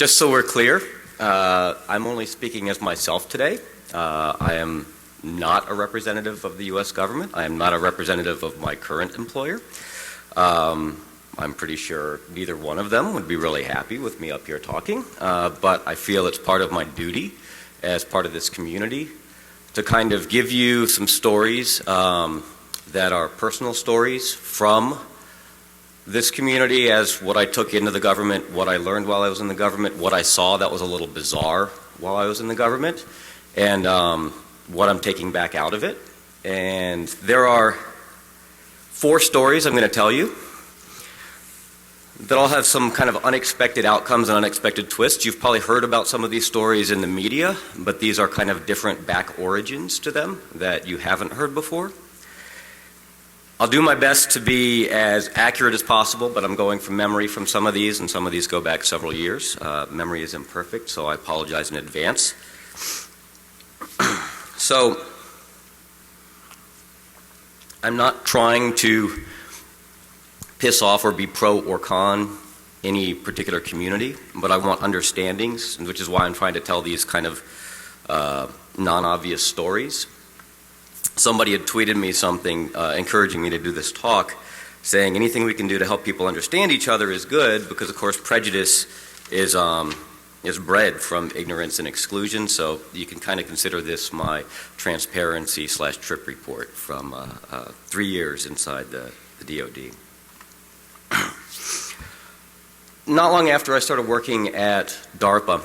Just so we're clear, I'm only speaking as myself today. I am not a representative of the U.S. government. I am not a representative of my current employer. I'm pretty sure neither one of them would be really happy with me up here talking, but I feel it's part of my duty as part of this community to kind of give you some stories that are personal stories from this community, as what I took into the government, what I learned while I was in the government, what I saw that was a little bizarre while I was in the government, and what I'm taking back out of it. And there are 4 stories I'm going to tell you that all have some kind of unexpected outcomes and unexpected twists. You've probably heard about some of these stories in the media, but these are kind of different back origins to them that you haven't heard before. I'll do my best to be as accurate as possible, but I'm going from memory from some of these, and some of these go back several years. Memory is imperfect, so I apologize in advance. So, I'm not trying to piss off or be pro or con any particular community, but I want understandings, which is why I'm trying to tell these kind of non-obvious stories. Somebody had tweeted me something encouraging me to do this talk, saying anything we can do to help people understand each other is good, because of course prejudice is bred from ignorance and exclusion. So you can kind of consider this my transparency/trip report from 3 years inside the DoD. Not long after I started working at DARPA,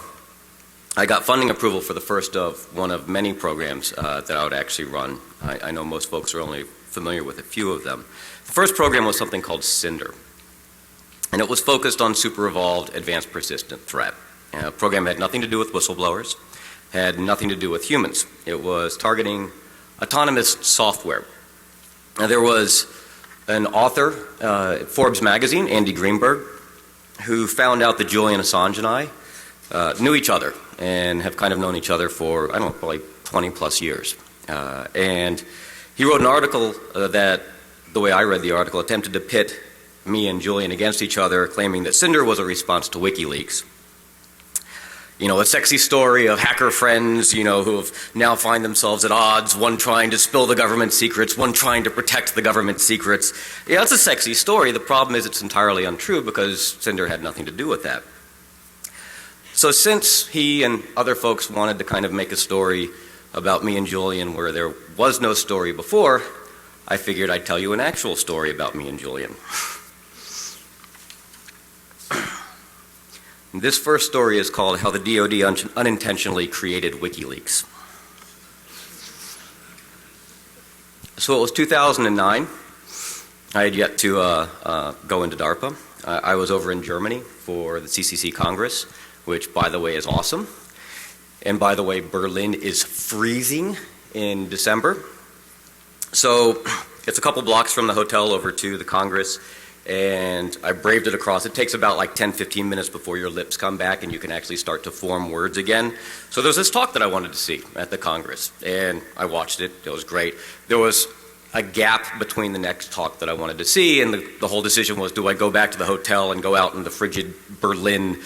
I got funding approval for the first of one of many programs that I would actually run. I know most folks are only familiar with a few of them. The first program was something called CINDR, and it was focused on super evolved advanced persistent threat. The program had nothing to do with whistleblowers, had nothing to do with humans. It was targeting autonomous software. Now, there was an author at Forbes magazine, Andy Greenberg, who found out that Julian Assange and I knew each other and have kind of known each other for, I don't know, probably 20 plus years. And he wrote an article that, the way I read the article, attempted to pit me and Julian against each other, claiming that CINDR was a response to WikiLeaks. You know, a sexy story of hacker friends, you know, who have now find themselves at odds, one trying to spill the government secrets, one trying to protect the government secrets. Yeah, that's a sexy story. The problem is it's entirely untrue, because CINDR had nothing to do with that. So since he and other folks wanted to kind of make a story about me and Julian where there was no story before, I figured I'd tell you an actual story about me and Julian. This first story is called How the DoD Unintentionally Created WikiLeaks. So it was 2009. I had yet to go into DARPA. I was over in Germany for the CCC Congress, which, by the way, is awesome. And by the way, Berlin is freezing in December. So it's a couple blocks from the hotel over to the Congress, and I braved it across. It takes about like 10-15 minutes before your lips come back and you can actually start to form words again. So there's this talk that I wanted to see at the Congress, and I watched it. It was great. There was a gap between the next talk that I wanted to see, and the whole decision was, do I go back to the hotel and go out in the frigid Berlin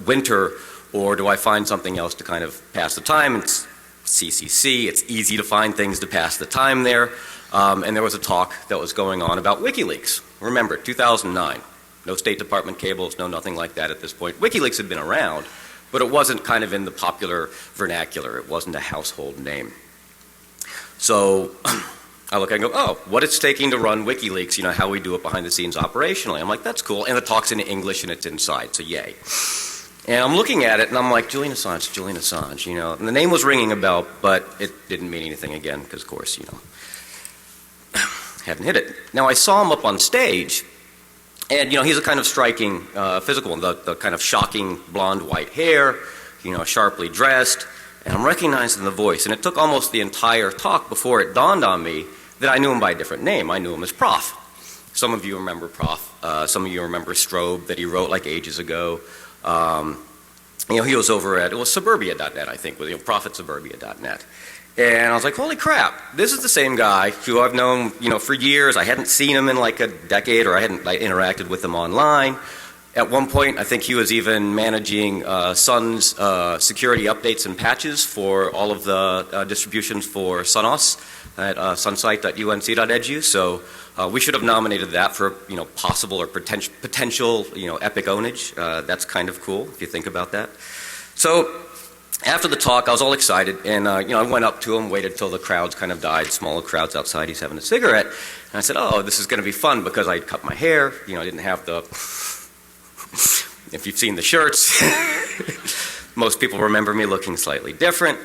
winter, or do I find something else to kind of pass the time? It's CCC, it's easy to find things to pass the time there. And there was a talk that was going on about WikiLeaks. Remember, 2009, no State Department cables, no nothing like that at this point. WikiLeaks had been around, but it wasn't kind of in the popular vernacular. It wasn't a household name. So I look and go, oh, what it's taking to run WikiLeaks, you know, how we do it behind the scenes operationally. I'm like, that's cool. And the talk's in English and it's inside, so yay. And I'm looking at it and I'm like, Julian Assange, you know. And the name was ringing a bell, but it didn't mean anything again, because of course, you know, hadn't hit it. Now I saw him up on stage, and you know, he's a kind of striking physical, the kind of shocking blonde white hair, you know, sharply dressed, and I'm recognizing the voice. And it took almost the entire talk before it dawned on me that I knew him by a different name. I knew him as Prof. Some of you remember Prof. Some of you remember Strobe that he wrote like ages ago. You know, he was over at, it was suburbia.net, I think, with, you know, Prof at suburbia.net. And I was like, holy crap, this is the same guy who I've known, you know, for years. I hadn't seen him in like a decade, or I hadn't interacted with him online. At one point, I think he was even managing Sun's security updates and patches for all of the distributions for Sunos at sunsite.unc.edu. So we should have nominated that for possible or potential epic ownage. That's kind of cool if you think about that. So after the talk, I was all excited, and I went up to him, waited till the crowds kind of died, smaller crowds outside. He's having a cigarette, and I said, "Oh, this is going to be fun," because I cut my hair. I didn't have the. If you've seen the shirts, most people remember me looking slightly different.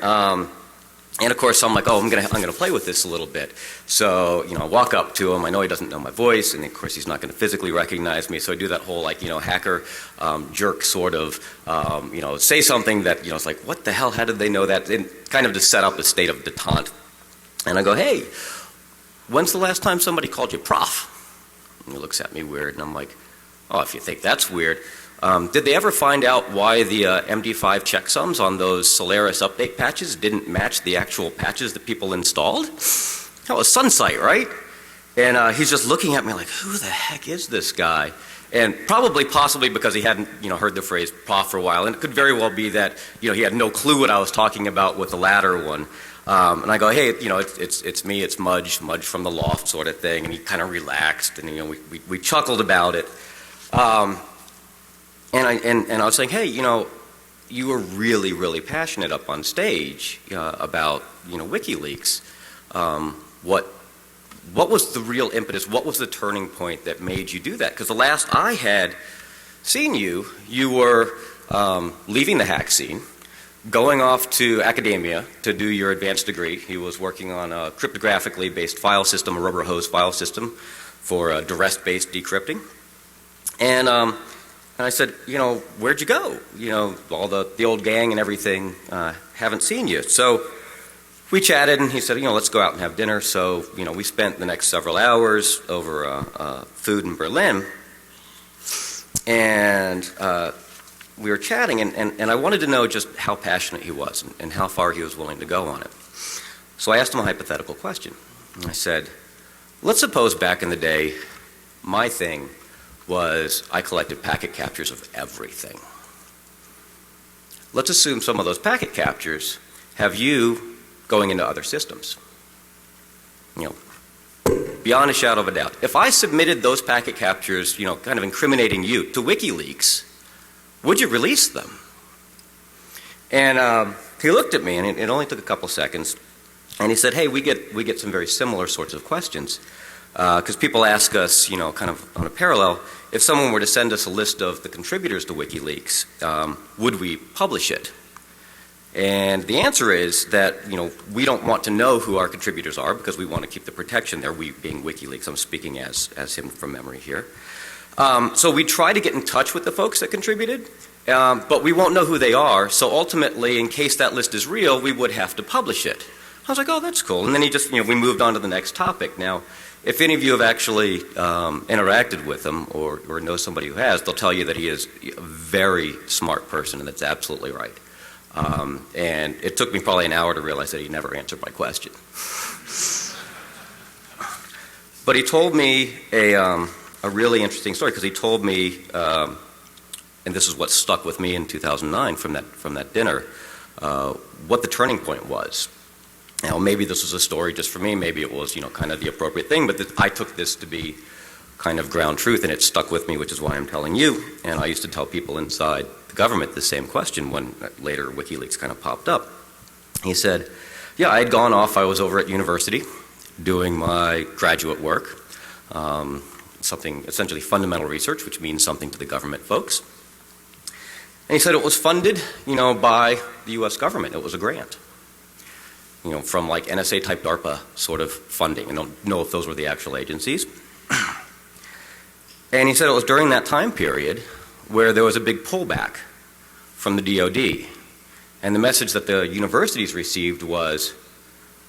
And of course, I'm like, oh, I'm gonna play with this a little bit. So, I walk up to him. I know he doesn't know my voice, and of course, he's not going to physically recognize me. So I do that whole hacker jerk sort of, say something that it's like, what the hell? How did they know that? And kind of to set up a state of detente. And I go, hey, when's the last time somebody called you prof? And he looks at me weird, and I'm like, oh, if you think that's weird. Did they ever find out why the MD5 checksums on those Solaris update patches didn't match the actual patches that people installed? That was Sunsite, right? And he's just looking at me like, who the heck is this guy? And possibly because he hadn't, heard the phrase prof for a while. And it could very well be that, he had no clue what I was talking about with the latter one. And I go, hey, it's me, it's Mudge from the loft sort of thing. And he kind of relaxed, and we chuckled about it. And I was saying, hey, you were really, really passionate up on stage about WikiLeaks. What was the real impetus? What was the turning point that made you do that? Because the last I had seen you were leaving the hack scene, going off to academia to do your advanced degree. He was working on a cryptographically based file system, a rubber hose file system for duress-based decrypting. And I said, where'd you go? All the old gang and everything, haven't seen you. So we chatted, and he said, let's go out and have dinner. So, we spent the next several hours over food in Berlin. And we were chatting, and I wanted to know just how passionate he was and how far he was willing to go on it. So I asked him a hypothetical question. And I said, let's suppose back in the day, my thing was I collected packet captures of everything. Let's assume some of those packet captures have you going into other systems. Beyond a shadow of a doubt. If I submitted those packet captures, kind of incriminating you to WikiLeaks, would you release them? And he looked at me, and it only took a couple seconds, and he said, hey, we get some very similar sorts of questions. Because people ask us, kind of on a parallel, if someone were to send us a list of the contributors to WikiLeaks, would we publish it? And the answer is that, we don't want to know who our contributors are because we want to keep the protection there, we being WikiLeaks. I'm speaking as him from memory here. So we try to get in touch with the folks that contributed, but we won't know who they are. So ultimately, in case that list is real, we would have to publish it. I was like, oh, that's cool. And then we moved on to the next topic. Now, if any of you have actually interacted with him or know somebody who has, they'll tell you that he is a very smart person, and that's absolutely right. And it took me probably an hour to realize that he never answered my question. But he told me a really interesting story, because he told me, and this is what stuck with me in 2009 from that dinner, what the turning point was. Now, maybe this was a story just for me, maybe it was, kind of the appropriate thing, but I took this to be kind of ground truth, and it stuck with me, which is why I'm telling you. And I used to tell people inside the government the same question when later WikiLeaks kind of popped up. He said, yeah, I had gone off, I was over at university doing my graduate work, something essentially fundamental research, which means something to the government folks. And he said it was funded, by the U.S. government. It was a grant. From like NSA type DARPA sort of funding. I don't know if those were the actual agencies. And he said it was during that time period where there was a big pullback from the DoD. And the message that the universities received was,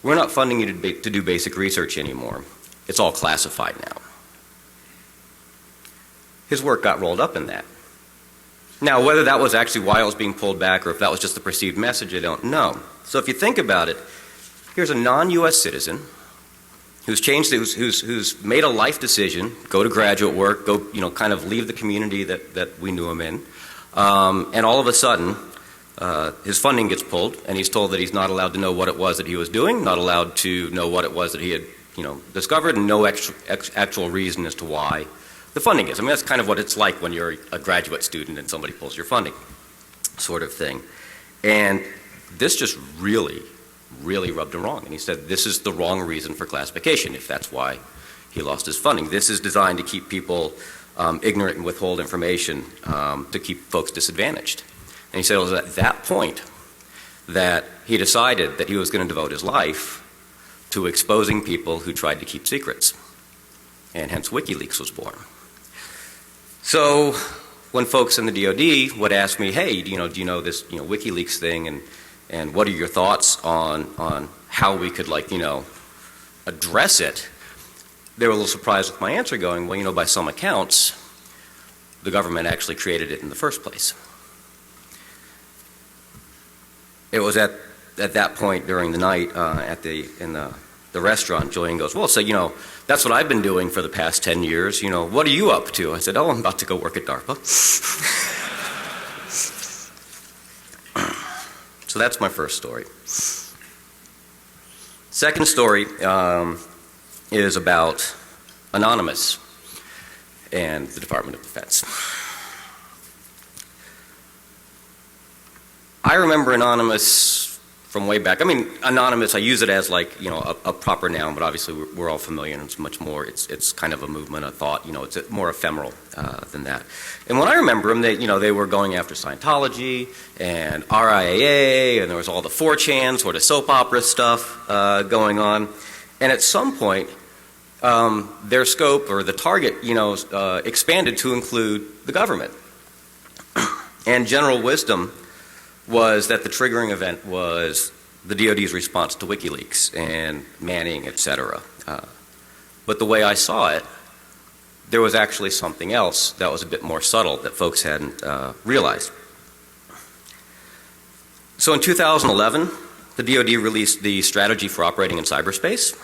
we're not funding you to do basic research anymore. It's all classified now. His work got rolled up in that. Now, whether that was actually why it was being pulled back or if that was just the perceived message, I don't know. So if you think about it, here's a non-U.S. citizen who's made a life decision, go to graduate work, go, kind of leave the community that we knew him in, and all of a sudden, his funding gets pulled, and he's told that he's not allowed to know what it was that he was doing, not allowed to know what it was that he had, discovered, and no actual reason as to why the funding is. I mean, that's kind of what it's like when you're a graduate student and somebody pulls your funding, sort of thing. And this just really rubbed him wrong. And he said, this is the wrong reason for classification, if that's why he lost his funding. This is designed to keep people ignorant and withhold information to keep folks disadvantaged. And he said it was at that point that he decided that he was going to devote his life to exposing people who tried to keep secrets. And hence WikiLeaks was born. So when folks in the DoD would ask me, hey, do you know this WikiLeaks thing, and what are your thoughts on how we could address it, they were a little surprised with my answer, going, well, by some accounts, the government actually created it in the first place. It was at that point during the night in the restaurant, Julian goes, well, so, that's what I've been doing for the past 10 years. What are you up to? I said, oh, I'm about to go work at DARPA. So that's my first story. Second story is about Anonymous and the Department of Defense. I remember Anonymous from way back. I mean, Anonymous, I use it as a proper noun, but obviously we're all familiar, and it's much more, it's kind of a movement, a thought, it's more ephemeral than that. And when I remember them, they were going after Scientology and RIAA, and there was all the 4chan sort of soap opera stuff going on. And at some point, their scope or the target, expanded to include the government. And general wisdom was that the triggering event was the DoD's response to WikiLeaks and Manning, et cetera. But the way I saw it, there was actually something else that was a bit more subtle that folks hadn't realized. So in 2011, the DoD released the Strategy for Operating in Cyberspace.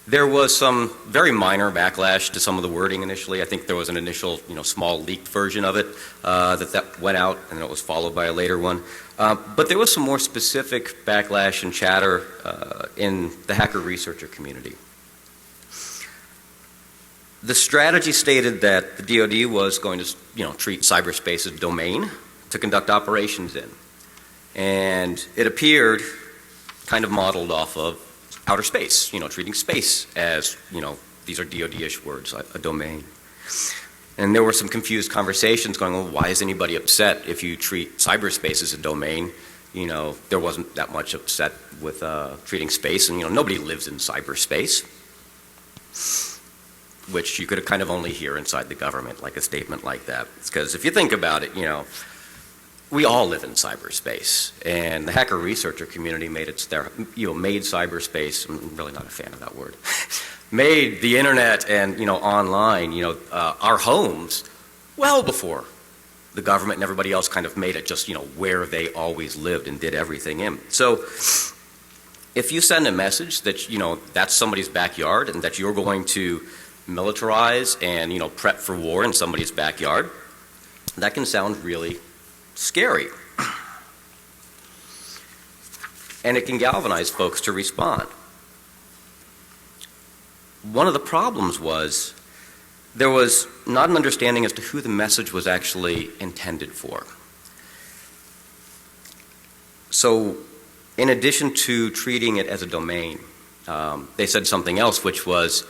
There was some very minor backlash to some of the wording initially. I think there was an initial, small leaked version of it that went out, and it was followed by a later one. But there was some more specific backlash and chatter in the hacker researcher community. The strategy stated that the DoD was going to, treat cyberspace as a domain to conduct operations in, and it appeared kind of modeled off of outer space, treating space as, these are DoD-ish words, a domain. And there were some confused conversations going on, well, why is anybody upset if you treat cyberspace as a domain? There wasn't that much upset with treating space, and, nobody lives in cyberspace, which you could kind of only hear inside the government, like a statement like that. Because if you think about it, we all live in cyberspace, and the hacker researcher community made cyberspace. I'm really not a fan of that word. Made the internet and online, our homes, well before the government and everybody else kind of made it just where they always lived and did everything in. So if you send a message that that's somebody's backyard and that you're going to militarize and prep for war in somebody's backyard, that can sound really scary. And it can galvanize folks to respond. One of the problems was there was not an understanding as to who the message was actually intended for. So in addition to treating it as a domain, they said something else, which was,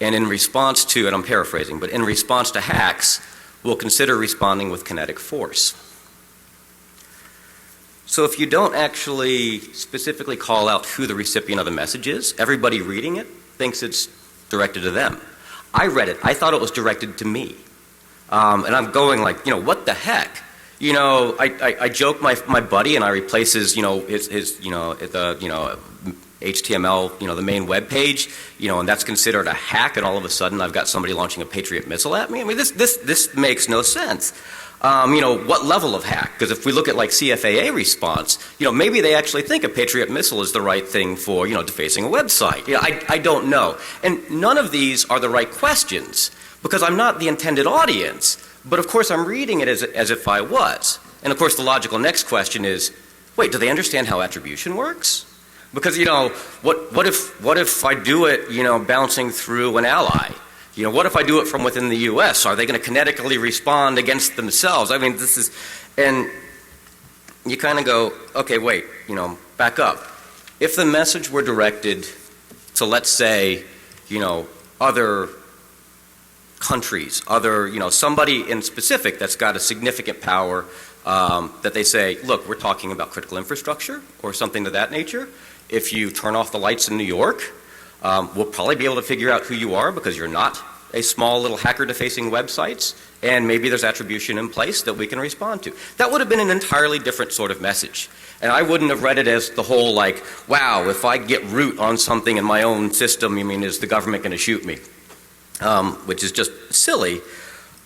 and in response to, and I'm paraphrasing, but in response to hacks, we'll consider responding with kinetic force. So if you don't actually specifically call out who the recipient of the message is, everybody reading it thinks it's directed to them. I read it. I thought it was directed to me. And I'm going like, what the heck? I joke my buddy and I replace his HTML, the main web page, and that's considered a hack, and all of a sudden I've got somebody launching a Patriot missile at me. I mean, this makes no sense. What level of hack? Because if we look at like CFAA response, maybe they actually think a Patriot missile is the right thing for, defacing a website. I don't know. And none of these are the right questions because I'm not the intended audience. But of course I'm reading it as if I was. And of course the logical next question is, wait, do they understand how attribution works? Because, what if I do it, bouncing through an ally? What if I do it from within the U.S.? Are they going to kinetically respond against themselves? I mean, this is, and you kind of go, okay, wait, back up. If the message were directed to, let's say, other countries, somebody in specific that's got a significant power, that they say, look, we're talking about critical infrastructure or something of that nature. If you turn off the lights in New York, we'll probably be able to figure out who you are because you're not a small little hacker defacing websites, and maybe there's attribution in place that we can respond to. That would have been an entirely different sort of message. And I wouldn't have read it as the whole like, wow, if I get root on something in my own system, is the government going to shoot me? Which is just silly,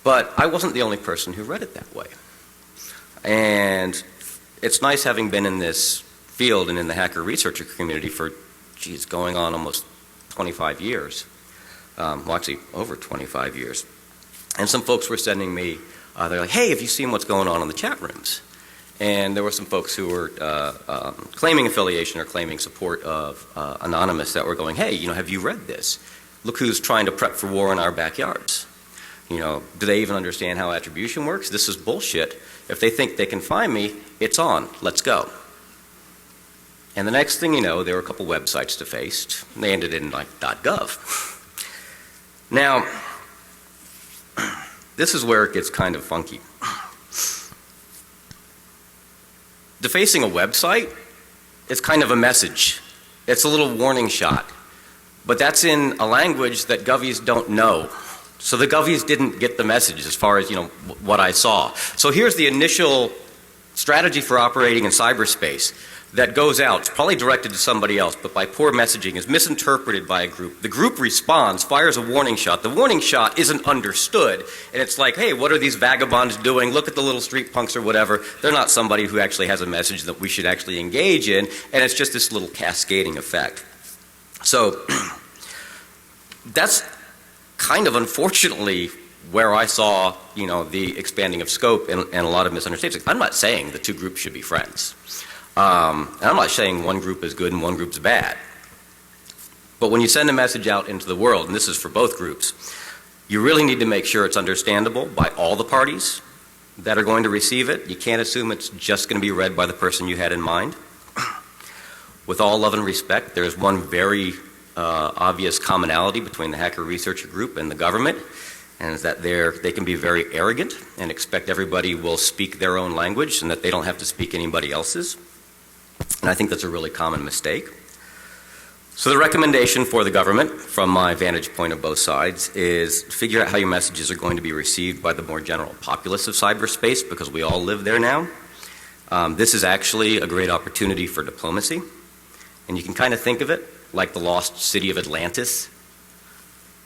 but I wasn't the only person who read it that way. And it's nice having been in this field and in the hacker researcher community for, going on almost 25 years. Well, actually, over 25 years. And some folks were sending me, they're like, hey, have you seen what's going on in the chat rooms? And there were some folks who were claiming affiliation or claiming support of Anonymous that were going, hey, have you read this? Look who's trying to prep for war in our backyards. Do they even understand how attribution works? This is bullshit. If they think they can find me, it's on. Let's go. And the next thing you know, there were a couple websites defaced. They ended in like .gov. Now, this is where it gets kind of funky. Defacing a website is kind of a message. It's a little warning shot. But that's in a language that govies don't know. So the govies didn't get the message as far as, what I saw. So here's the initial strategy for operating in cyberspace that goes out. It's probably directed to somebody else, but by poor messaging is misinterpreted by a group. The group responds, fires a warning shot. The warning shot isn't understood, and it's like, hey, what are these vagabonds doing? Look at the little street punks or whatever. They're not somebody who actually has a message that we should actually engage in, and it's just this little cascading effect. So that's kind of unfortunately where I saw, the expanding of scope and a lot of misunderstandings. I'm not saying the two groups should be friends. And I'm not saying one group is good and one group's bad. But when you send a message out into the world, and this is for both groups, you really need to make sure it's understandable by all the parties that are going to receive it. You can't assume it's just going to be read by the person you had in mind. With all love and respect, there's one very obvious commonality between the hacker researcher group and the government, and is that they can be very arrogant and expect everybody will speak their own language and that they don't have to speak anybody else's. And I think that's a really common mistake. So the recommendation for the government, from my vantage point of both sides, is figure out how your messages are going to be received by the more general populace of cyberspace, because we all live there now. This is actually a great opportunity for diplomacy. And you can kind of think of it like the lost city of Atlantis,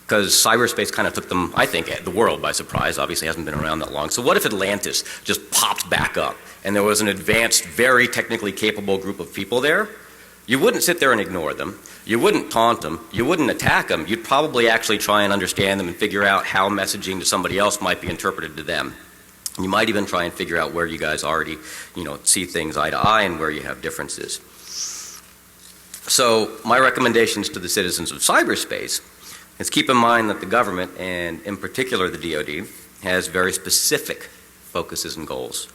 because cyberspace kind of took them, I think, the world by surprise. Obviously hasn't been around that long. So what if Atlantis just popped back up and there was an advanced, very technically capable group of people there? You wouldn't sit there and ignore them. You wouldn't taunt them. You wouldn't attack them. You'd probably actually try and understand them and figure out how messaging to somebody else might be interpreted to them. You might even try and figure out where you guys already, see things eye to eye and where you have differences. So my recommendations to the citizens of cyberspace is keep in mind that the government, and in particular the DoD, has very specific focuses and goals.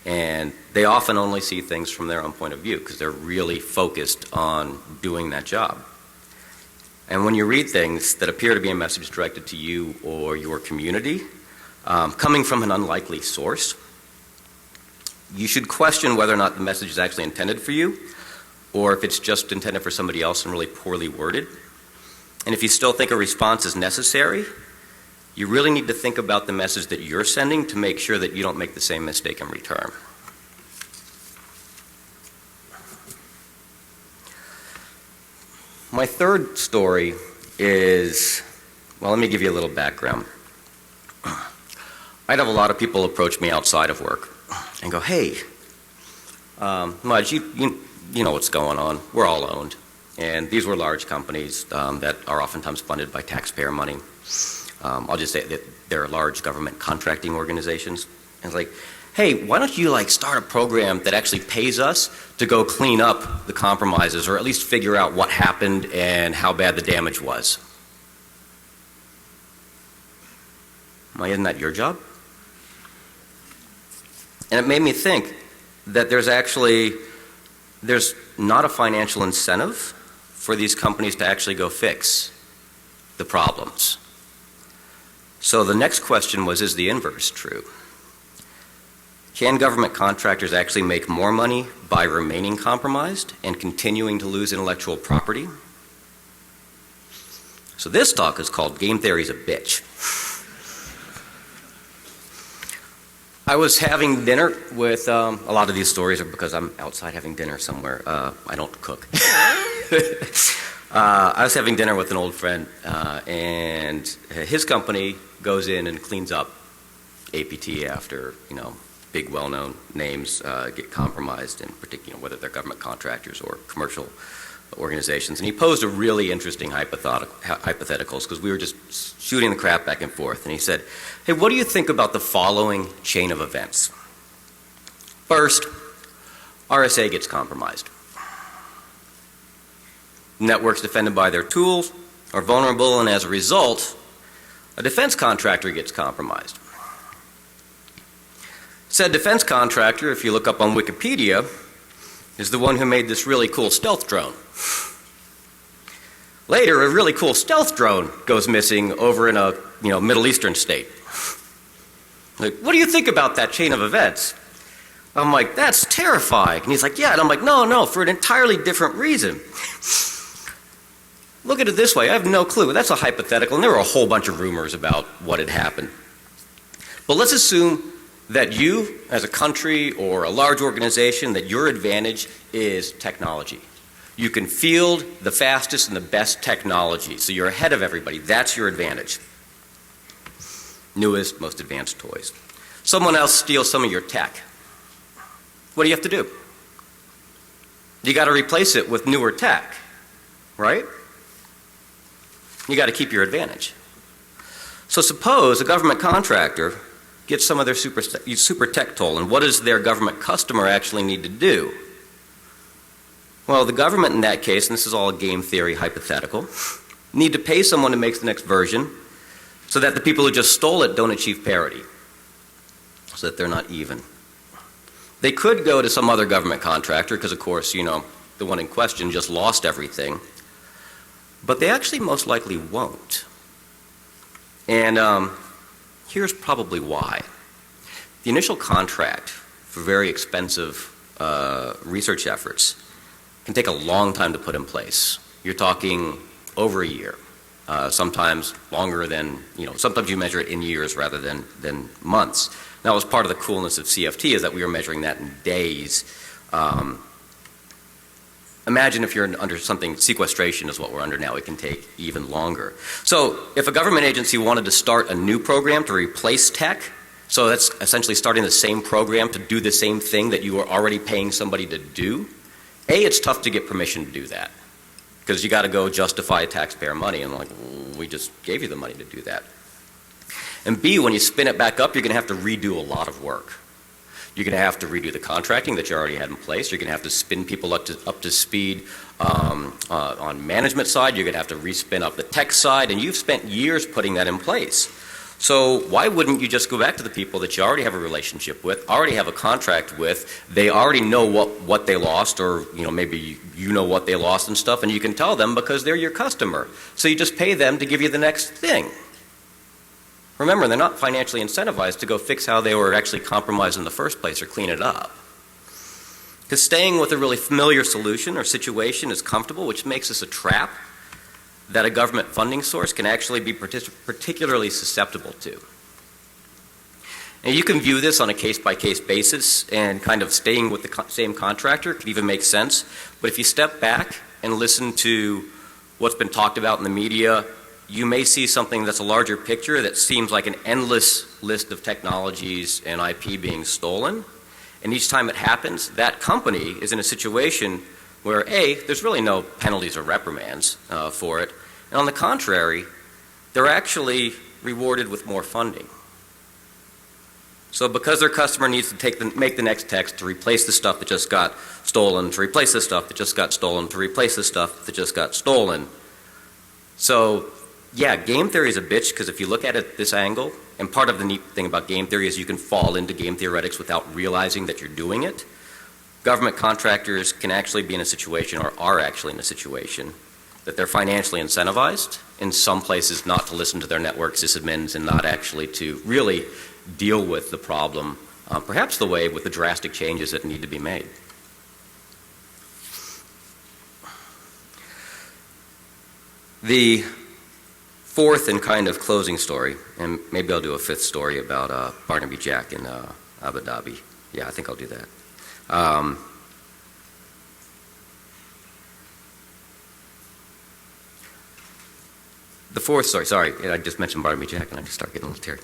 And they often only see things from their own point of view because they're really focused on doing that job. And when you read things that appear to be a message directed to you or your community, coming from an unlikely source, you should question whether or not the message is actually intended for you, or if it's just intended for somebody else and really poorly worded. And if you still think a response is necessary, you really need to think about the message that you're sending to make sure that you don't make the same mistake in return. My third story is, well, let me give you a little background. I'd have a lot of people approach me outside of work and go, hey, Mudge, you know what's going on. We're all owned. And these were large companies that are oftentimes funded by taxpayer money. I'll just say that they're large government contracting organizations. And it's like, hey, why don't you start a program that actually pays us to go clean up the compromises or at least figure out what happened and how bad the damage was? Isn't that your job? And it made me think that there's not a financial incentive for these companies to actually go fix the problems. So the next question was, is the inverse true? Can government contractors actually make more money by remaining compromised and continuing to lose intellectual property? So this talk is called Game Theory's a Bitch. I was having dinner with, a lot of these stories are because I'm outside having dinner somewhere. I don't cook. I was having dinner with an old friend, and his company goes in and cleans up APT after, big well-known names get compromised, in particular, whether they're government contractors or commercial organizations. And he posed a really interesting hypotheticals because we were just shooting the crap back and forth. And he said, hey, what do you think about the following chain of events? First, RSA gets compromised. Networks defended by their tools are vulnerable, and as a result, a defense contractor gets compromised. Said defense contractor, if you look up on Wikipedia, is the one who made this really cool stealth drone. Later, a really cool stealth drone goes missing over in a Middle Eastern state. Like, what do you think about that chain of events? I'm like, that's terrifying. And he's like, yeah. And I'm like, no, for an entirely different reason. Look at it this way. I have no clue. That's a hypothetical, and there were a whole bunch of rumors about what had happened. But let's assume that you, as a country or a large organization, that your advantage is technology. You can field the fastest and the best technology, so you're ahead of everybody. That's your advantage. Newest, most advanced toys. Someone else steals some of your tech. What do you have to do? You got to replace it with newer tech, right? You got to keep your advantage. So suppose a government contractor gets some of their super tech toll, and what does their government customer actually need to do? Well, the government in that case, and this is all a game theory hypothetical, need to pay someone to make the next version so that the people who just stole it don't achieve parity, so that they're not even. They could go to some other government contractor because, of course, the one in question just lost everything, but they actually most likely won't. And here's probably why. The initial contract for very expensive research efforts can take a long time to put in place. You're talking over a year, sometimes longer than, sometimes you measure it in years rather than months. That was part of the coolness of CFT, is that we were measuring that in days. Imagine if you're under something, sequestration is what we're under now, it can take even longer. So if a government agency wanted to start a new program to replace tech, so that's essentially starting the same program to do the same thing that you were already paying somebody to do, it's tough to get permission to do that, because you got to go justify taxpayer money, and we just gave you the money to do that. And B, when you spin it back up, you're going to have to redo a lot of work. You're going to have to redo the contracting that you already had in place. You're going to have to spin people up to speed on management side. You're going to have to respin up the tech side, and you've spent years putting that in place. So why wouldn't you just go back to the people that you already have a relationship with, already have a contract with, they already know what they lost, or maybe you know what they lost and stuff, and you can tell them because they're your customer. So you just pay them to give you the next thing. Remember, they're not financially incentivized to go fix how they were actually compromised in the first place or clean it up. Because staying with a really familiar solution or situation is comfortable, which makes us a trap that a government funding source can actually be particularly susceptible to. And you can view this on a case-by-case basis, and kind of staying with the same contractor could even make sense. But if you step back and listen to what's been talked about in the media, you may see something that's a larger picture that seems like an endless list of technologies and IP being stolen. And each time it happens, that company is in a situation where, A, there's really no penalties or reprimands for it. And on the contrary, they're actually rewarded with more funding. So because their customer needs to make the next text to replace the stuff that just got stolen, to replace the stuff that just got stolen, to replace the stuff that just got stolen. So, yeah, game theory is a bitch because if you look at it this angle, and part of the neat thing about game theory is you can fall into game theoretics without realizing that you're doing it. Government contractors can actually be in a situation, or are actually in a situation, that they're financially incentivized in some places not to listen to their network sysadmins and not actually to really deal with the problem, perhaps the way with the drastic changes that need to be made. The fourth and kind of closing story, and maybe I'll do a fifth story about Barnaby Jack in Abu Dhabi. Yeah, I think I'll do that. The fourth story, sorry, I just mentioned Barnaby Jack and I just started getting a little teary.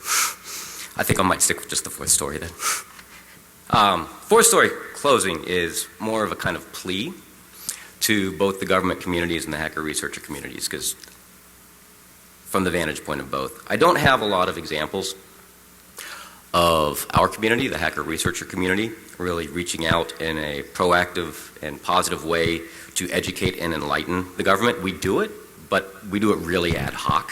I think I might stick with just the fourth story then. Fourth story closing is more of a kind of plea to both the government communities and the hacker researcher communities, because from the vantage point of both, I don't have a lot of examples of our community, the hacker researcher community, really reaching out in a proactive and positive way to educate and enlighten the government. We do it, but we do it really ad hoc.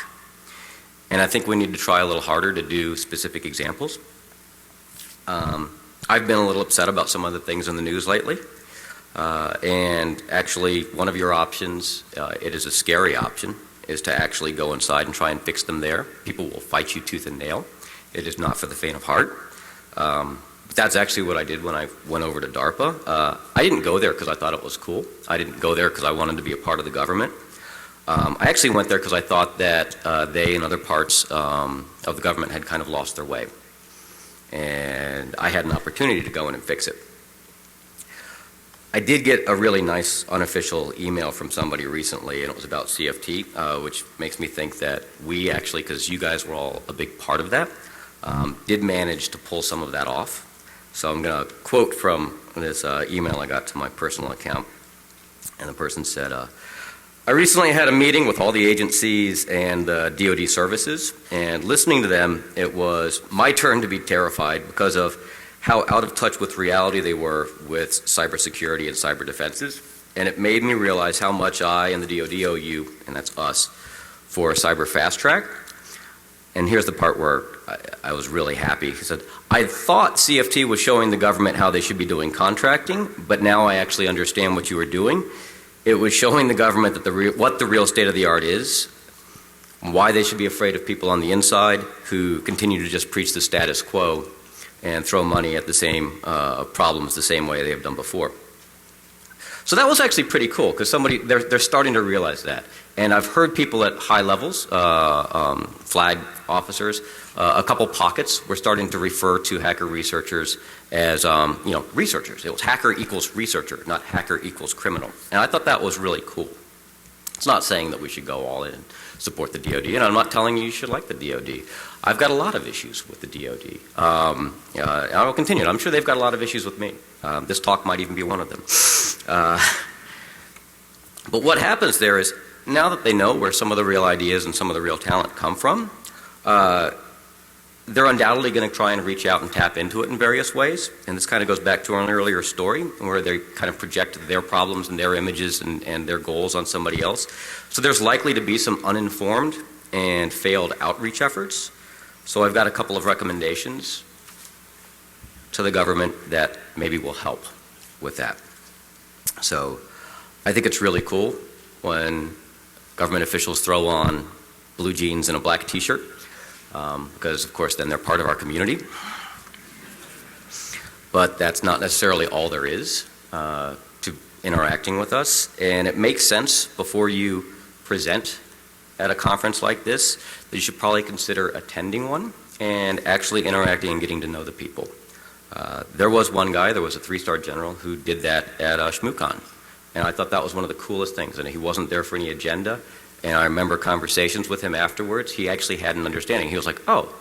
And I think we need to try a little harder to do specific examples. I've been a little upset about some of the things in the news lately. And actually, one of your options, it is a scary option, is to actually go inside and try and fix them there. People will fight you tooth and nail. It is not for the faint of heart. But that's actually what I did when I went over to DARPA. I didn't go there because I thought it was cool. I didn't go there because I wanted to be a part of the government. I actually went there because I thought that they and other parts of the government had kind of lost their way. And I had an opportunity to go in and fix it. I did get a really nice unofficial email from somebody recently, and it was about CFT, which makes me think that we actually, because you guys were all a big part of that, did manage to pull some of that off. So I'm going to quote from this email I got to my personal account. And the person said, I recently had a meeting with all the agencies and DoD services, and listening to them, it was my turn to be terrified because of how out of touch with reality they were with cybersecurity and cyber defenses. And it made me realize how much I and the DoD owe you, and that's us, for cyber fast track. And here's the part where I was really happy. He said, I thought CFT was showing the government how they should be doing contracting, but now I actually understand what you were doing. It was showing the government that what the real state of the art is, why they should be afraid of people on the inside who continue to just preach the status quo and throw money at the same problems the same way they have done before. So that was actually pretty cool because they're starting to realize that. And I've heard people at high levels, flag officers, a couple pockets were starting to refer to hacker researchers as researchers. It was hacker equals researcher, not hacker equals criminal. And I thought that was really cool. It's not saying that we should go all in and support the DoD, and I'm not telling you should like the DoD. I've got a lot of issues with the DoD. I will continue. I'm sure they've got a lot of issues with me. This talk might even be one of them. But what happens there is, now that they know where some of the real ideas and some of the real talent come from, they're undoubtedly going to try and reach out and tap into it in various ways. And this kind of goes back to an earlier story where they kind of project their problems and their images and their goals on somebody else. So there's likely to be some uninformed and failed outreach efforts. So I've got a couple of recommendations to the government that maybe will help with that. So I think it's really cool when government officials throw on blue jeans and a black t-shirt. Because, of course, then they're part of our community. But that's not necessarily all there is to interacting with us. And it makes sense before you present at a conference like this that you should probably consider attending one and actually interacting and getting to know the people. There was one guy, there was a 3-star general who did that at ShmooCon. And I thought that was one of the coolest things. And he wasn't there for any agenda. And I remember conversations with him afterwards. He actually had an understanding. He was like, oh,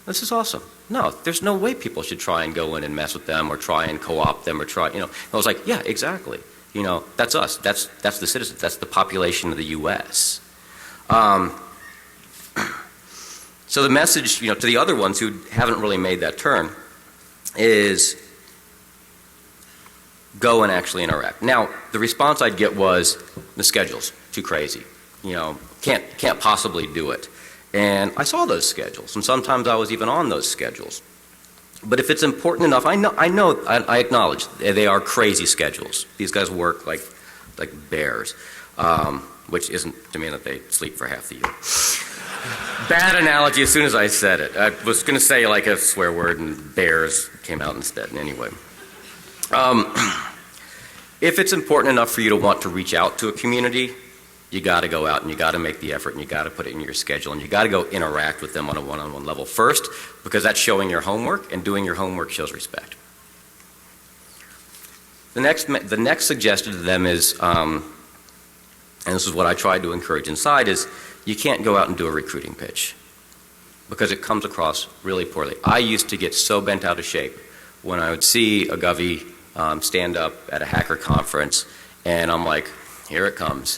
this is awesome. No, there's no way people should try and go in and mess with them or try and co-opt them or try, you know. I was like, yeah, exactly. You know, that's us. That's the citizens. That's the population of the U.S. So the message, you know, to the other ones who haven't really made that turn is go and actually interact. Now, the response I'd get was the schedule's too crazy. You know, can't possibly do it. And I saw those schedules, and sometimes I was even on those schedules. But if it's important enough, I acknowledge they are crazy schedules. These guys work like bears, which isn't to mean that they sleep for half the year. Bad analogy as soon as I said it. I was going to say like a swear word, and bears came out instead. Anyway. If it's important enough for you to want to reach out to a community, you got to go out and you got to make the effort and you got to put it in your schedule and you got to go interact with them on a one-on-one level first, because that's showing your homework, and doing your homework shows respect. The next suggestion to them is, and this is what I tried to encourage inside, is you can't go out and do a recruiting pitch because it comes across really poorly. I used to get so bent out of shape when I would see a Govey stand up at a hacker conference, and I'm like, here it comes.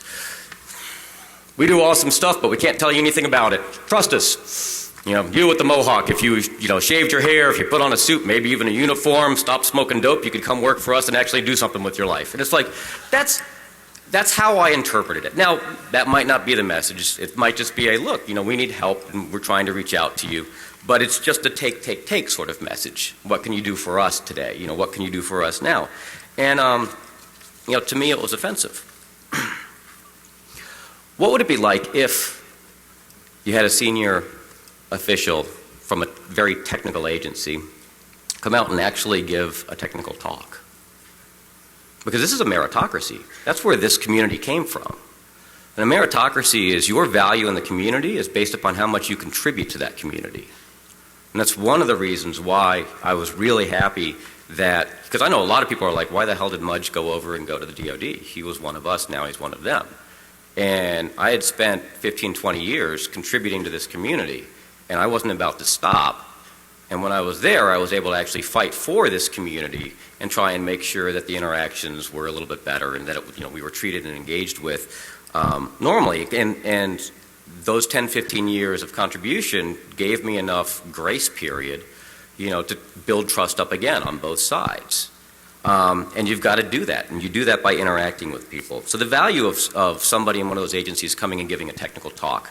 We do awesome stuff, but we can't tell you anything about it. Trust us. You know, you with the mohawk, if you shaved your hair, if you put on a suit, maybe even a uniform, stop smoking dope, you could come work for us and actually do something with your life. And it's like, that's how I interpreted it. Now, that might not be the message. It might just be a, look, you know, we need help and we're trying to reach out to you. But it's just a take sort of message. What can you do for us today? You know, what can you do for us now? And, you know, to me it was offensive. What would it be like if you had a senior official from a very technical agency come out and actually give a technical talk? Because this is a meritocracy. That's where this community came from. And a meritocracy is your value in the community is based upon how much you contribute to that community. And that's one of the reasons why I was really happy that, because I know a lot of people are like, why the hell did Mudge go over and go to the DOD? He was one of us, now he's one of them. And I had spent 15, 20 years contributing to this community, and I wasn't about to stop. And when I was there, I was able to actually fight for this community and try and make sure that the interactions were a little bit better and that it, you know, we were treated and engaged with normally. And those 10, 15 years of contribution gave me enough grace period, you know, to build trust up again on both sides. And you've got to do that, and you do that by interacting with people. So the value of somebody in one of those agencies coming and giving a technical talk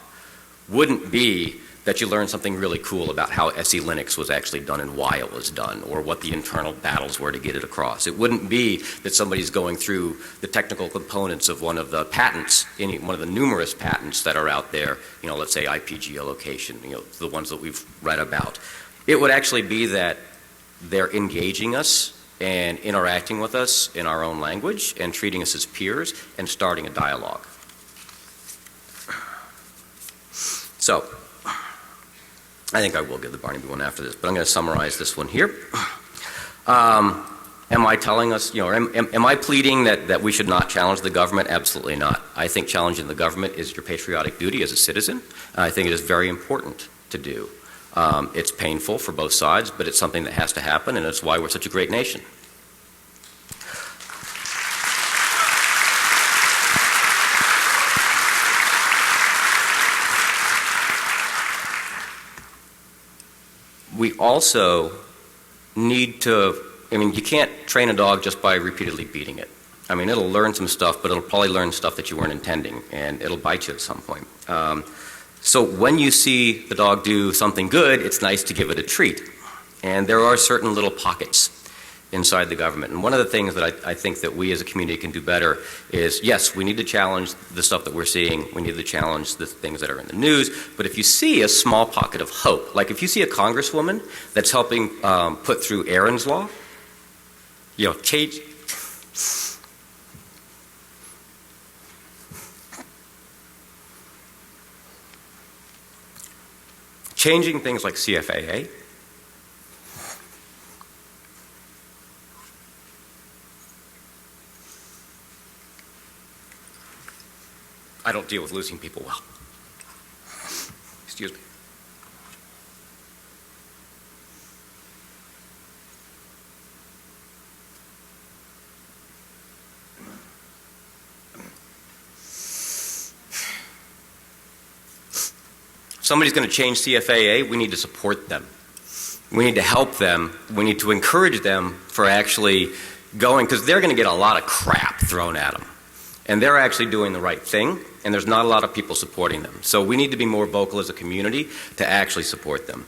wouldn't be that you learn something really cool about how SE Linux was actually done and why it was done, or what the internal battles were to get it across. It wouldn't be that somebody's going through the technical components of one of the patents, one of the numerous patents that are out there, you know, let's say IP geolocation, you know, the ones that we've read about. It would actually be that they're engaging us and interacting with us in our own language and treating us as peers and starting a dialogue. So, I think I will give the Barnaby one after this, but I'm going to summarize this one here. Am I telling us, you know, am I pleading that we should not challenge the government? Absolutely not. I think challenging the government is your patriotic duty as a citizen. I think it is very important to do. It's painful for both sides, but it's something that has to happen, and it's why we're such a great nation. We also need to, I mean, you can't train a dog just by repeatedly beating it. I mean, it'll learn some stuff, but it'll probably learn stuff that you weren't intending, and it'll bite you at some point. So when you see the dog do something good, it's nice to give it a treat. And there are certain little pockets inside the government. And one of the things that I think that we as a community can do better is, yes, we need to challenge the stuff that we're seeing. We need to challenge the things that are in the news. But if you see a small pocket of hope, like if you see a congresswoman that's helping put through Aaron's Law, you know, changing things like CFAA, I don't deal with losing people well. Excuse me. Somebody's going to change CFAA, we need to support them. We need to help them. We need to encourage them for actually going, because they're going to get a lot of crap thrown at them. And they're actually doing the right thing, and there's not a lot of people supporting them. So we need to be more vocal as a community to actually support them.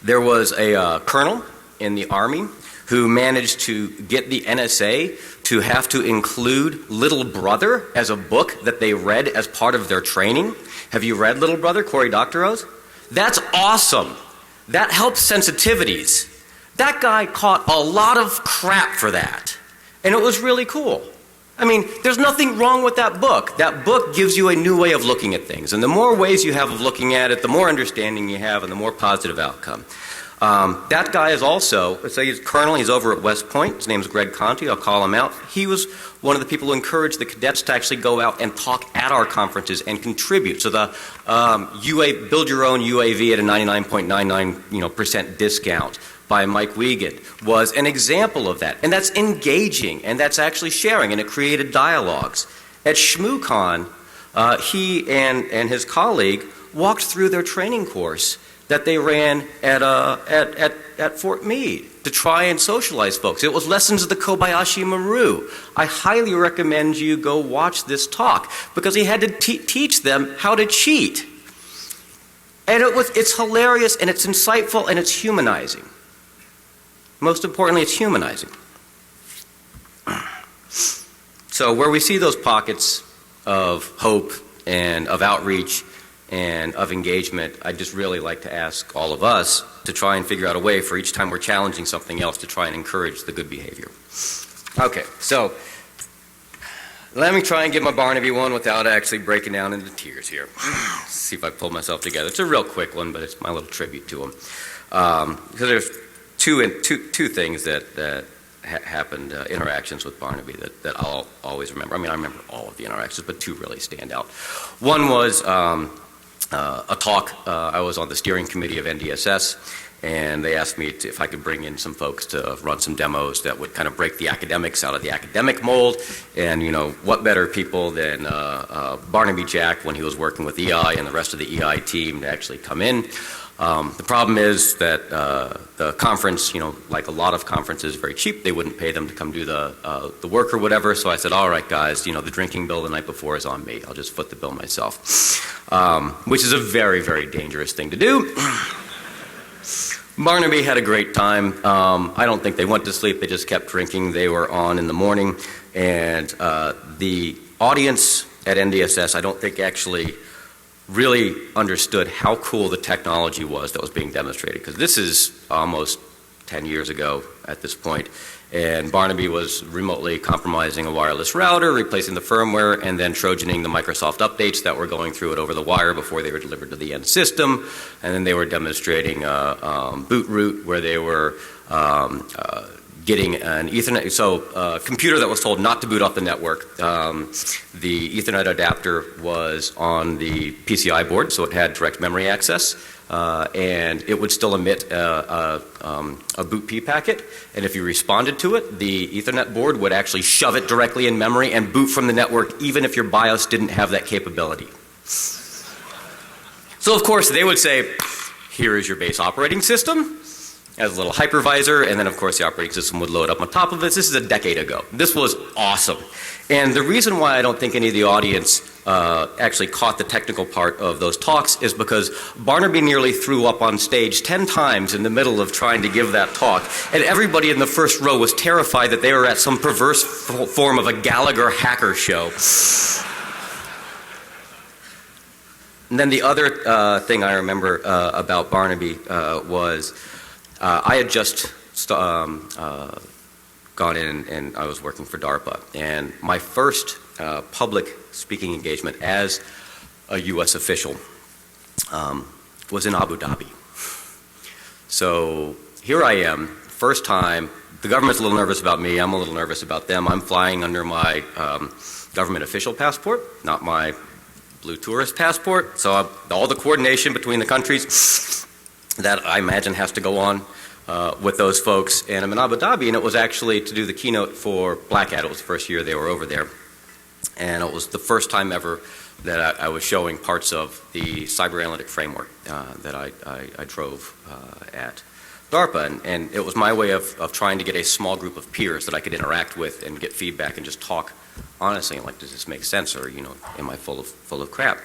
There was a colonel in the Army who managed to get the NSA to have to include Little Brother as a book that they read as part of their training. Have you read Little Brother, Cory Doctorow's? That's awesome. That helps sensitivities. That guy caught a lot of crap for that. And it was really cool. I mean, there's nothing wrong with that book. That book gives you a new way of looking at things. And the more ways you have of looking at it, the more understanding you have and the more positive outcome. That guy is also, let's say he's a colonel, he's over at West Point. His name's Greg Conti, I'll call him out. He was one of the people who encouraged the cadets to actually go out and talk at our conferences and contribute. So the build your own UAV at a 99.99% discount by Mike Wiegand was an example of that. And that's engaging, and that's actually sharing, and it created dialogues. At ShmooCon, he and his colleague walked through their training course that they ran at Fort Meade to try and socialize folks. It was Lessons of the Kobayashi Maru. I highly recommend you go watch this talk because he had to teach them how to cheat. And it's hilarious and it's insightful and it's humanizing. Most importantly, it's humanizing. So where we see those pockets of hope and of outreach and of engagement, I'd just really like to ask all of us to try and figure out a way for each time we're challenging something else to try and encourage the good behavior. Okay, so let me try and give my Barnaby one without actually breaking down into tears here. See if I pull myself together. It's a real quick one, but it's my little tribute to him. Because there's two things that happened, interactions with Barnaby that I'll always remember. I mean, I remember all of the interactions, but two really stand out. One was a talk. I was on the steering committee of NDSS, and they asked me if I could bring in some folks to run some demos that would kind of break the academics out of the academic mold. And, you know, what better people than Barnaby Jack when he was working with EI and the rest of the EI team to actually come in. The problem is that the conference, you know, like a lot of conferences, very cheap. They wouldn't pay them to come do the work or whatever. So I said, all right, guys, you know, the drinking bill the night before is on me. I'll just foot the bill myself, which is a very, very dangerous thing to do. Barnaby had a great time. I don't think they went to sleep. They just kept drinking. They were on in the morning. And the audience at NDSS, I don't think actually really understood how cool the technology was that was being demonstrated, because this is almost 10 years ago at this point, and Barnaby was remotely compromising a wireless router, replacing the firmware, and then trojaning the Microsoft updates that were going through it over the wire before they were delivered to the end system, and then they were demonstrating boot root where they were getting an Ethernet, so a computer that was told not to boot off the network. The Ethernet adapter was on the PCI board, so it had direct memory access, and it would still emit a boot P packet, and if you responded to it, the Ethernet board would actually shove it directly in memory and boot from the network even if your BIOS didn't have that capability. So of course they would say, here is your base operating system, as a little hypervisor, and then of course the operating system would load up on top of it. This is a decade ago. This was awesome. And the reason why I don't think any of the audience actually caught the technical part of those talks is because Barnaby nearly threw up on stage 10 times in the middle of trying to give that talk. And everybody in the first row was terrified that they were at some perverse form of a Gallagher hacker show. And then the other thing I remember about Barnaby was I had just gone in and I was working for DARPA, and my first public speaking engagement as a U.S. official was in Abu Dhabi. So here I am, first time, the government's a little nervous about me, I'm a little nervous about them. I'm flying under my government official passport, not my blue tourist passport. So all the coordination between the countries that I imagine has to go on with those folks. And I'm in Abu Dhabi, and it was actually to do the keynote for Black Hat. It was the first year they were over there. And it was the first time ever that I was showing parts of the cyber analytic framework that I drove at DARPA, and it was my way of trying to get a small group of peers that I could interact with and get feedback and just talk honestly, like, does this make sense, or, you know, am I full of crap?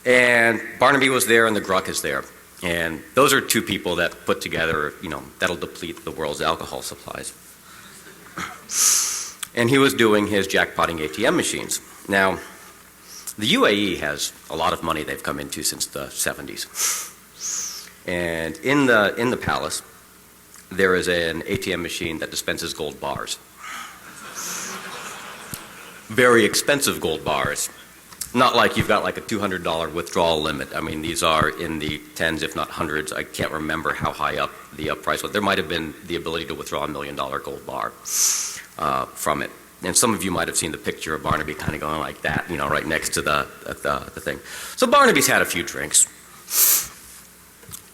And Barnaby was there and the Gruck is there, and those are two people that put together, you know, that'll deplete the world's alcohol supplies. And he was doing his jackpotting ATM machines. Now, the UAE has a lot of money they've come into since the 70s. And in the palace, there is an ATM machine that dispenses gold bars. Very expensive gold bars. Not like you've got like a $200 withdrawal limit. I mean, these are in the tens, if not hundreds. I can't remember how high up the price was. There might have been the ability to withdraw $1 million gold bar from it. And some of you might have seen the picture of Barnaby kind of going like that, you know, right next to the thing. So Barnaby's had a few drinks.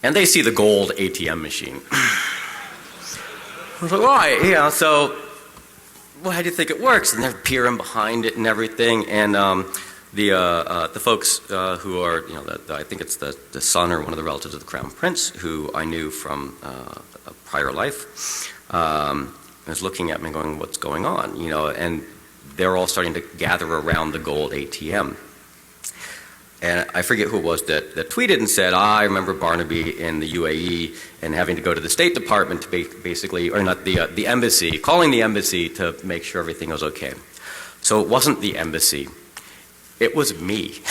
And they see the gold ATM machine. I was like, why? Yeah, so, well, how do you think it works? And they're peering behind it and everything. And the folks who are, you know, I think it's the son or one of the relatives of the Crown Prince, who I knew from a prior life, was looking at me and going, what's going on? You know, and they're all starting to gather around the gold ATM. And I forget who it was that tweeted and said, I remember Barnaby in the UAE and having to go to the State Department to basically, or not the embassy, calling the embassy to make sure everything was okay. So it wasn't the embassy, it was me.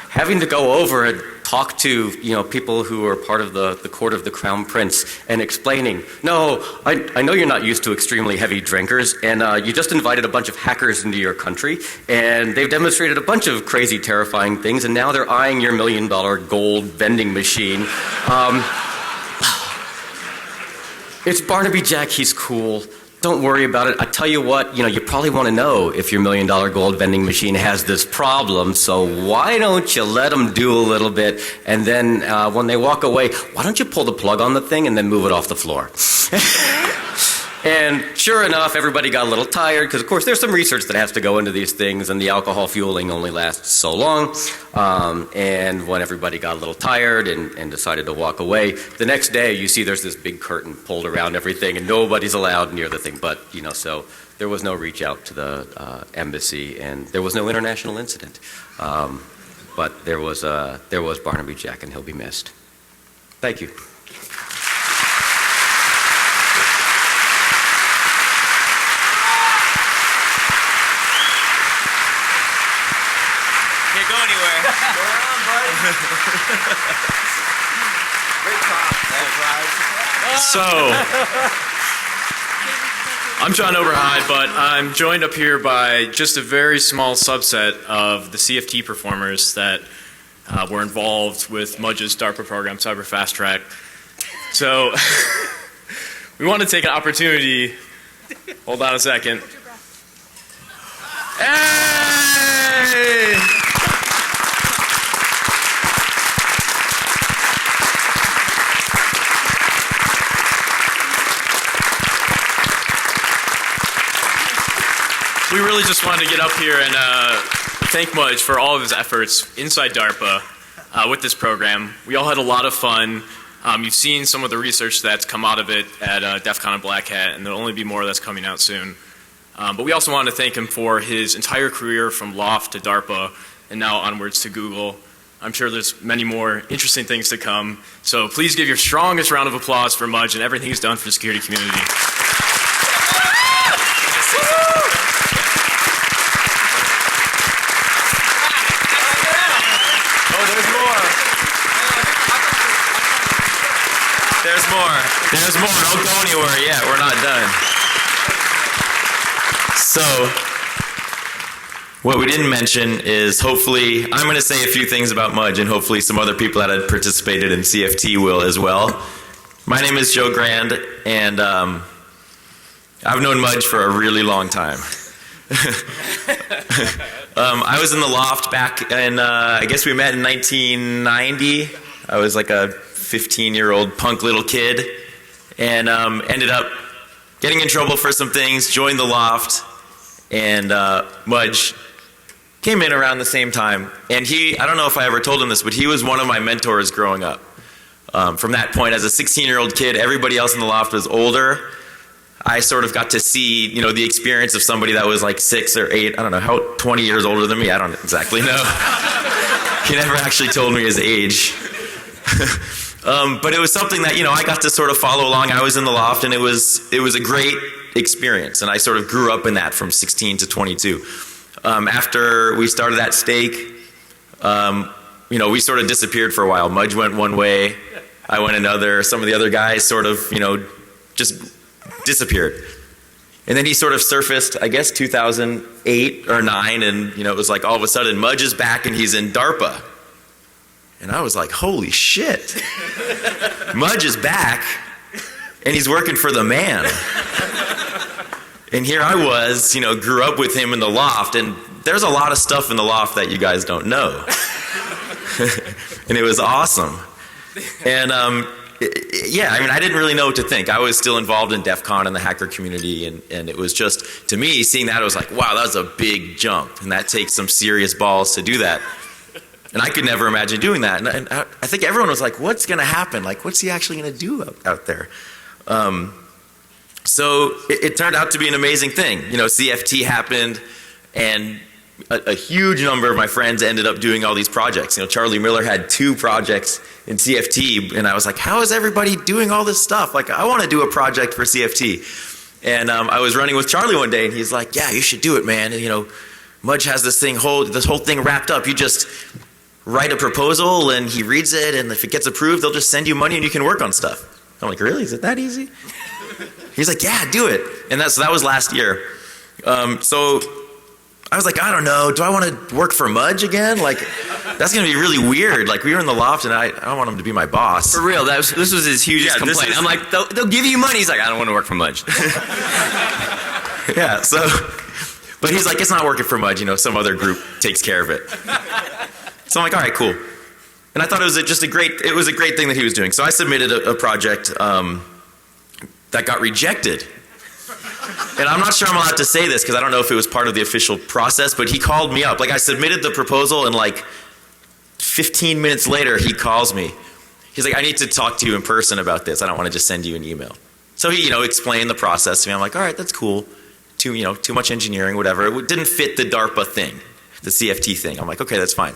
Having to go over and talk to, you know, people who are part of the court of the Crown Prince and explaining, no, I know you're not used to extremely heavy drinkers, and you just invited a bunch of hackers into your country, and they've demonstrated a bunch of crazy, terrifying things, and now they're eyeing your $1 million gold vending machine. It's Barnaby Jack, he's cool. Don't worry about it. I tell you what, you know, you probably want to know if your $1 million gold vending machine has this problem, so why don't you let them do a little bit, and then when they walk away, why don't you pull the plug on the thing and then move it off the floor? And sure enough, everybody got a little tired, because of course there's some research that has to go into these things, and the alcohol fueling only lasts so long. And when everybody got a little tired and decided to walk away, the next day you see there's this big curtain pulled around everything, and nobody's allowed near the thing. But, you know, so there was no reach out to the embassy, and there was no international incident. But there was Barnaby Jack, and he'll be missed. Thank you. So, I'm John Oberheide, but I'm joined up here by just a very small subset of the CFT performers that were involved with Mudge's DARPA program, Cyber Fast Track. So, we want to take an opportunity. Hold on a second. Hey! We really just wanted to get up here and thank Mudge for all of his efforts inside DARPA with this program. We all had a lot of fun. You've seen some of the research that's come out of it at DEFCON and Black Hat, and there'll only be more that's coming out soon. But we also wanted to thank him for his entire career from Loft to DARPA and now onwards to Google. I'm sure there's many more interesting things to come. So please give your strongest round of applause for Mudge and everything he's done for the security community. There's more. Don't go anywhere yet. We're not done. So, what we didn't mention is hopefully, I'm going to say a few things about Mudge, and hopefully some other people that had participated in CFT will as well. My name is Joe Grand, and I've known Mudge for a really long time. I was in the loft back in, I guess we met in 1990. I was like a 15-year-old punk little kid, and ended up getting in trouble for some things, joined the loft, and Mudge came in around the same time. And I don't know if I ever told him this, but he was one of my mentors growing up. From that point, as a 16-year-old kid, everybody else in the loft was older. I sort of got to see, the experience of somebody that was like 6 or 8, I don't know, how 20 years older than me, I don't exactly know. He never actually told me his age. But it was something that, I got to sort of follow along. I was in the loft, and it was a great experience, and I sort of grew up in that from 16 to 22. After we started at Stake, we sort of disappeared for a while. Mudge went one way, I went another. Some of the other guys sort of, just disappeared. And then he sort of surfaced, I guess, 2008 or 9, and, it was like all of a sudden, Mudge is back and he's in DARPA. And I was like, holy shit. Mudge is back, and he's working for the man. And here I was, grew up with him in the loft, and there's a lot of stuff in the loft that you guys don't know. And it was awesome. And I didn't really know what to think. I was still involved in DEFCON and the hacker community, and it was just, to me, seeing that, I was like, wow, that was a big jump, and that takes some serious balls to do that. And I could never imagine doing that. And I think everyone was like, what's going to happen? Like, what's he actually going to do out there? So it turned out to be an amazing thing. CFT happened, and a huge number of my friends ended up doing all these projects. Charlie Miller had 2 projects in CFT, and I was like, how is everybody doing all this stuff? Like, I want to do a project for CFT. And I was running with Charlie one day, and he's like, yeah, you should do it, man. And, Mudge has this whole thing wrapped up. You just write a proposal, and he reads it, and if it gets approved, they'll just send you money, and you can work on stuff. I'm like, really? Is it that easy? He's like, yeah, do it. And that was last year. So I was like, I don't know. Do I want to work for Mudge again? Like, that's going to be really weird. Like, we were in the loft, and I don't want him to be my boss. For real, this was his hugest complaint. I'm like, they'll give you money. He's like, I don't want to work for Mudge. Yeah, so, but he's like, it's not working for Mudge. Some other group takes care of it. So I'm like, all right, cool. And I thought it was a great thing that he was doing. So I submitted a project that got rejected. And I'm not sure I'm allowed to say this because I don't know if it was part of the official process, but he called me up. Like, I submitted the proposal, and like 15 minutes later, he calls me. He's like, I need to talk to you in person about this. I don't want to just send you an email. So he, explained the process to me. I'm like, all right, that's cool. Too much engineering, whatever. It didn't fit the DARPA thing, the CFT thing. I'm like, okay, that's fine.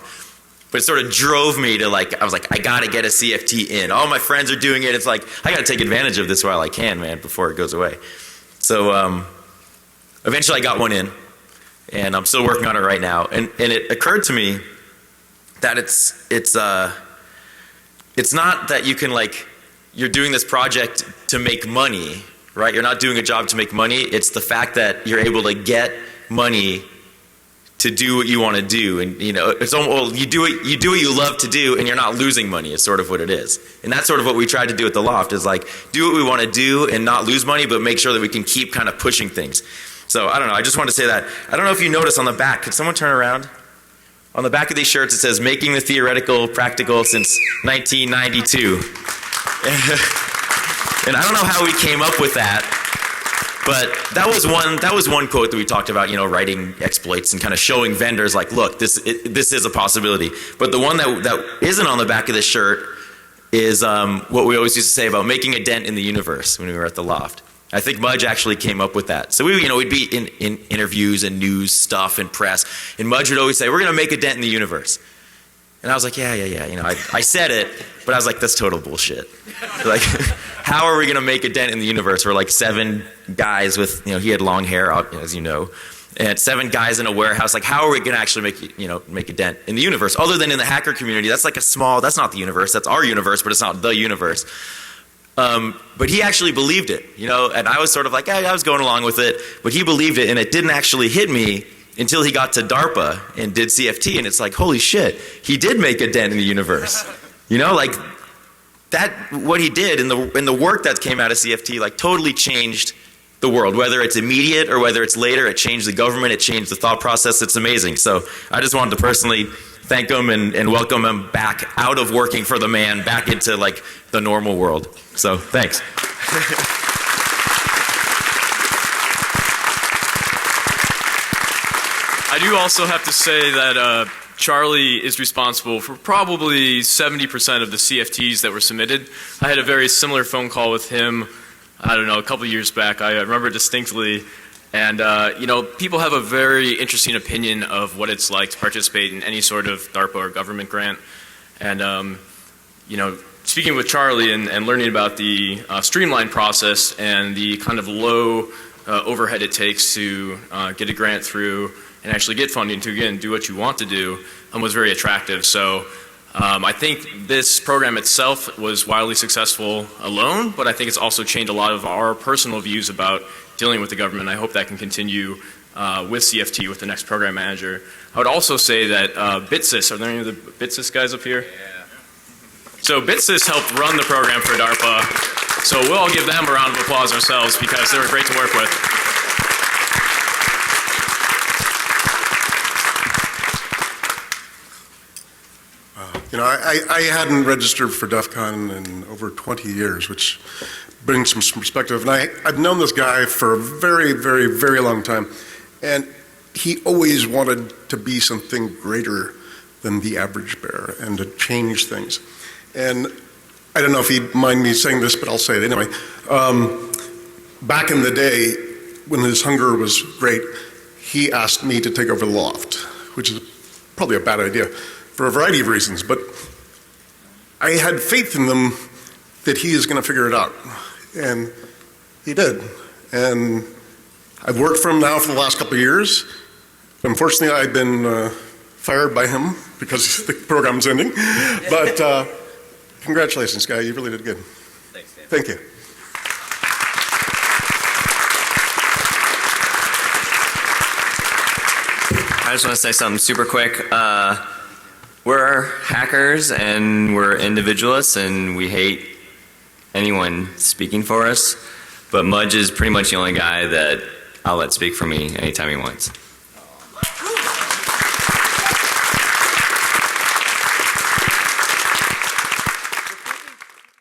But it sort of drove me to I was like, I got to get a CFT in. All my friends are doing it. It's like, I got to take advantage of this while I can, man, before it goes away. So eventually I got one in, and I'm still working on it right now. And it occurred to me that it's not that you can you're doing this project to make money, right? You're not doing a job to make money. It's the fact that you're able to get money to do what you want to do, and it's almost, you do what you love to do, and you're not losing money. Is sort of what it is, and that's sort of what we tried to do at the loft. Is do what we want to do and not lose money, but make sure that we can keep kind of pushing things. So I don't know. I just want to say that. I don't know if you notice on the back. Could someone turn around? On the back of these shirts, it says "Making the Theoretical Practical Since 1992," and I don't know how we came up with that. But that was one quote that we talked about, writing exploits and kind of showing vendors look, this is a possibility. But the one that isn't on the back of this shirt is what we always used to say about making a dent in the universe when we were at the loft. I think Mudge actually came up with that. So we'd be in interviews and news stuff and press, and Mudge would always say, we're going to make a dent in the universe. And I was like, yeah. I said it, but I was like, that's total bullshit. How are we going to make a dent in the universe? We're 7 guys with, he had long hair, as you know, and 7 guys in a warehouse. How are we going to actually make a dent in the universe? Other than in the hacker community, that's that's not the universe. That's our universe, but it's not the universe. But he actually believed it, and I was sort of I was going along with it, but he believed it, and it didn't actually hit me until he got to DARPA and did CFT, and it's holy shit, he did make a dent in the universe. what he did in the work that came out of CFT, like, totally changed the world. Whether it's immediate or whether it's later, it changed the government, it changed the thought process. It's amazing. So I just wanted to personally thank him and welcome him back out of working for the man, back into, like, the normal world. So thanks. I do also have to say that Charlie is responsible for probably 70% of the CFTs that were submitted. I had a very similar phone call with him, I don't know, a couple years back. I remember distinctly. And, people have a very interesting opinion of what it's like to participate in any sort of DARPA or government grant. And, speaking with Charlie and learning about the streamlined process and the kind of low overhead it takes to get a grant through and actually get funding to, again, do what you want to do, was very attractive. So I think this program itself was wildly successful alone, but I think it's also changed a lot of our personal views about dealing with the government. I hope that can continue with CFT, with the next program manager. I would also say that BitSys, are there any of the BitSys guys up here? Yeah. So BitSys helped run the program for DARPA, so we'll all give them a round of applause ourselves because they were great to work with. I hadn't registered for DEFCON in over 20 years, which brings some perspective. And I've known this guy for a very, very, very long time. And he always wanted to be something greater than the average bear and to change things. And I don't know if he'd mind me saying this, but I'll say it anyway. Back in the day, when his hunger was great, he asked me to take over the loft, which is probably a bad idea for a variety of reasons, but I had faith in them that he is going to figure it out, and he did. And I've worked for him now for the last couple of years. Unfortunately, I've been fired by him because the program's ending, but congratulations, guy, you really did good. Thanks, Dan. Thank you. I just want to say something super quick. We're hackers and we're individualists and we hate anyone speaking for us. But Mudge is pretty much the only guy that I'll let speak for me anytime he wants.